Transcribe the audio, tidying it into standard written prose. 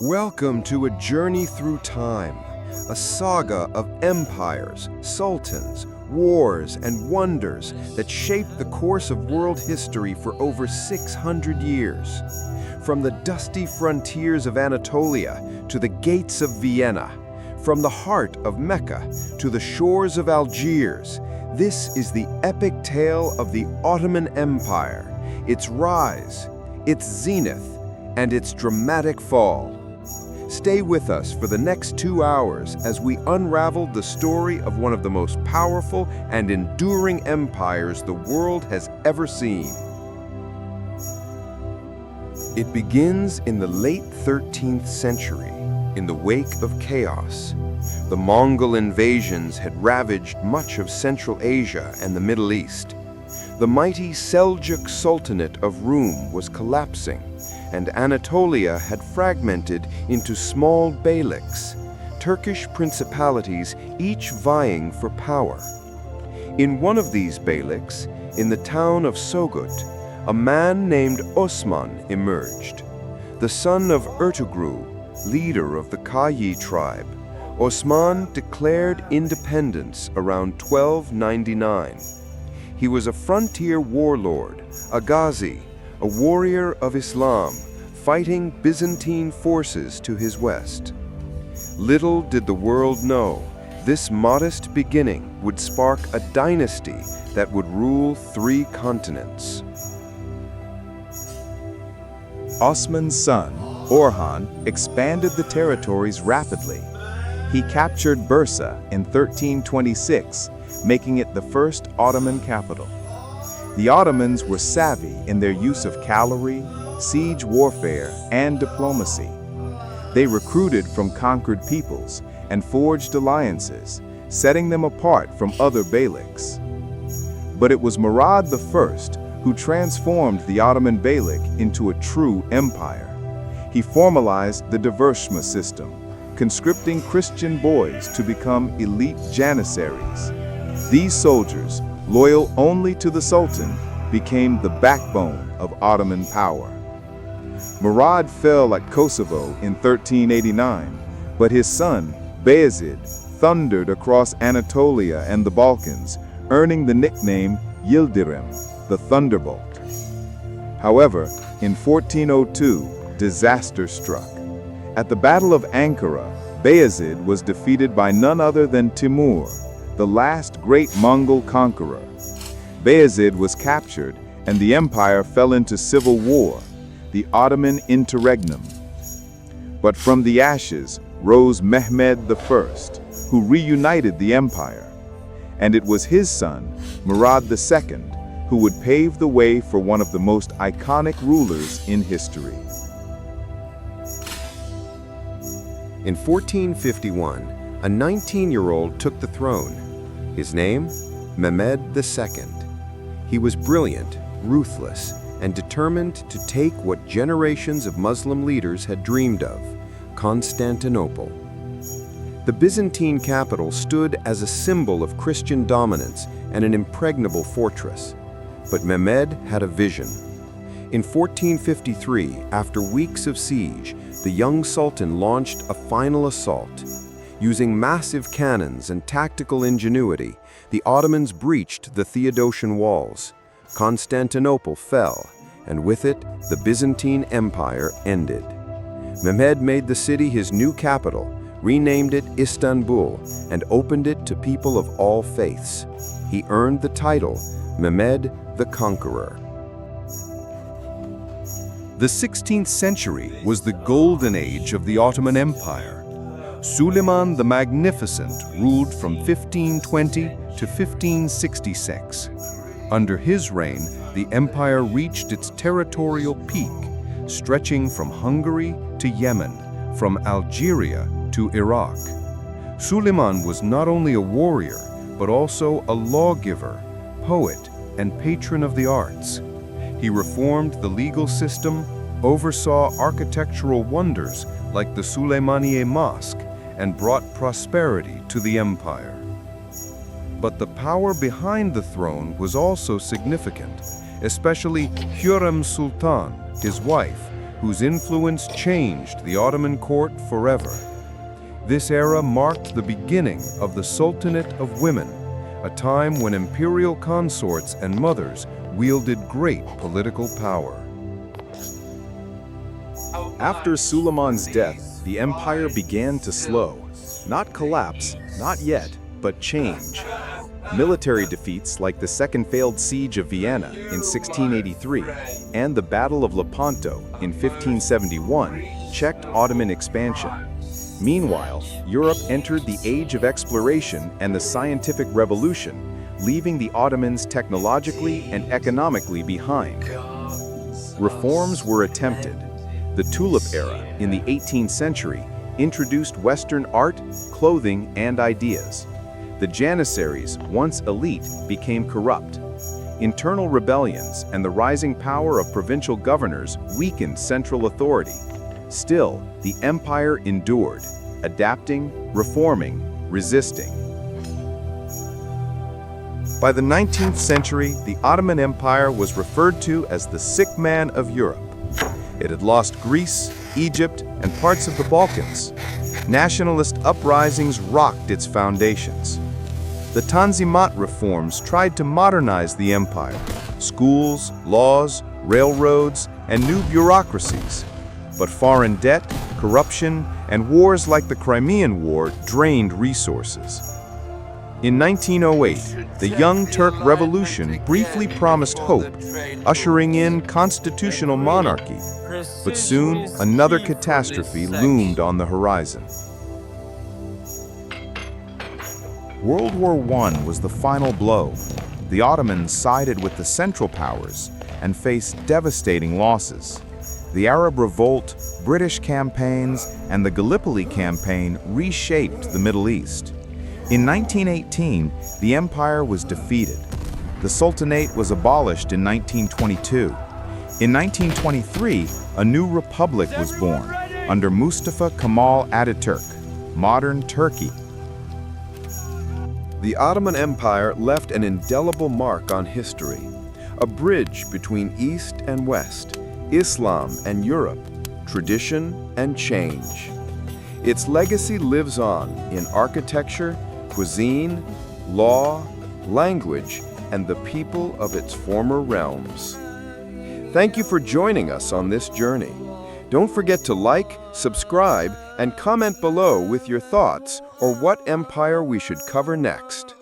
Welcome to a journey through time, a saga of empires, sultans, wars, and wonders that shaped the course of world history for over 600 years. From the dusty frontiers of Anatolia to the gates of Vienna, from the heart of Mecca to the shores of Algiers, this is the epic tale of the Ottoman Empire, its rise, its zenith, and its dramatic fall. Stay with us for the next 2 hours as we unravel the story of one of the most powerful and enduring empires the world has ever seen. It begins in the late 13th century, in the wake of chaos. The Mongol invasions had ravaged much of Central Asia and the Middle East. The mighty Seljuk Sultanate of Rum was collapsing, and Anatolia had fragmented into small beyliks, Turkish principalities each vying for power. In one of these beyliks, in the town of Sogut, a man named Osman emerged. The son of Ertugrul, leader of the Kayi tribe, Osman declared independence around 1299. He was a frontier warlord, a Ghazi, a warrior of Islam, fighting Byzantine forces to his west. Little did the world know, this modest beginning would spark a dynasty that would rule 3 continents. Osman's son, Orhan, expanded the territories rapidly. He captured Bursa in 1326, making it the first Ottoman capital. The Ottomans were savvy in their use of cavalry, siege warfare, and diplomacy. They recruited from conquered peoples and forged alliances, setting them apart from other beyliks. But it was Murad I who transformed the Ottoman beylik into a true empire. He formalized the Devrshma system, conscripting Christian boys to become elite janissaries. These soldiers, loyal only to the Sultan, became the backbone of Ottoman power. Murad fell at Kosovo in 1389, but his son, Bayezid, thundered across Anatolia and the Balkans, earning the nickname Yildirim, the Thunderbolt. However, in 1402, disaster struck. At the Battle of Ankara, Bayezid was defeated by none other than Timur, the last great Mongol conqueror. Bayezid was captured, and the empire fell into civil war, the Ottoman interregnum. But from the ashes rose Mehmed I, who reunited the empire. And it was his son, Murad II, who would pave the way for one of the most iconic rulers in history. In 1451, a 19-year-old took the throne. His name? Mehmed II. He was brilliant, ruthless, and determined to take what generations of Muslim leaders had dreamed of, Constantinople. The Byzantine capital stood as a symbol of Christian dominance and an impregnable fortress. But Mehmed had a vision. In 1453, after weeks of siege, the young sultan launched a final assault. Using massive cannons and tactical ingenuity, the Ottomans breached the Theodosian walls. Constantinople fell, and with it, the Byzantine Empire ended. Mehmed made the city his new capital, renamed it Istanbul, and opened it to people of all faiths. He earned the title Mehmed the Conqueror. The 16th century was the golden age of the Ottoman Empire. Suleiman the Magnificent ruled from 1520 to 1566. Under his reign, the empire reached its territorial peak, stretching from Hungary to Yemen, from Algeria to Iraq. Suleiman was not only a warrior, but also a lawgiver, poet, and patron of the arts. He reformed the legal system, oversaw architectural wonders like the Suleymaniye Mosque, and brought prosperity to the empire. But the power behind the throne was also significant, especially Hürrem Sultan, his wife, whose influence changed the Ottoman court forever. This era marked the beginning of the Sultanate of Women, a time when imperial consorts and mothers wielded great political power. After Suleiman's death, the empire began to slow. Not collapse, not yet, but change. Military defeats like the second failed siege of Vienna in 1683 and the Battle of Lepanto in 1571 checked Ottoman expansion. Meanwhile, Europe entered the age of exploration and the scientific revolution, leaving the Ottomans technologically and economically behind. Reforms were attempted. The Tulip era in the 18th century introduced Western art, clothing, and ideas. The Janissaries, once elite, became corrupt. Internal rebellions and the rising power of provincial governors weakened central authority. Still, the empire endured, adapting, reforming, resisting. By the 19th century, the Ottoman Empire was referred to as the sick man of Europe. It had lost Greece, Egypt, and parts of the Balkans. Nationalist uprisings rocked its foundations. The Tanzimat reforms tried to modernize the empire: schools, laws, railroads, and new bureaucracies. But foreign debt, corruption, and wars like the Crimean War drained resources. In 1908, the Young Turk Revolution briefly promised hope, ushering in constitutional monarchy. But soon, another catastrophe loomed on the horizon. World War I was the final blow. The Ottomans sided with the Central Powers and faced devastating losses. The Arab Revolt, British campaigns, and the Gallipoli Campaign reshaped the Middle East. In 1918, the empire was defeated. The Sultanate was abolished in 1922. In 1923, a new republic was born under Mustafa Kemal Ataturk, modern Turkey. The Ottoman Empire left an indelible mark on history, a bridge between East and West, Islam and Europe, tradition and change. Its legacy lives on in architecture, cuisine, law, language, and the people of its former realms. Thank you for joining us on this journey. Don't forget to like, subscribe, and comment below with your thoughts or what empire we should cover next.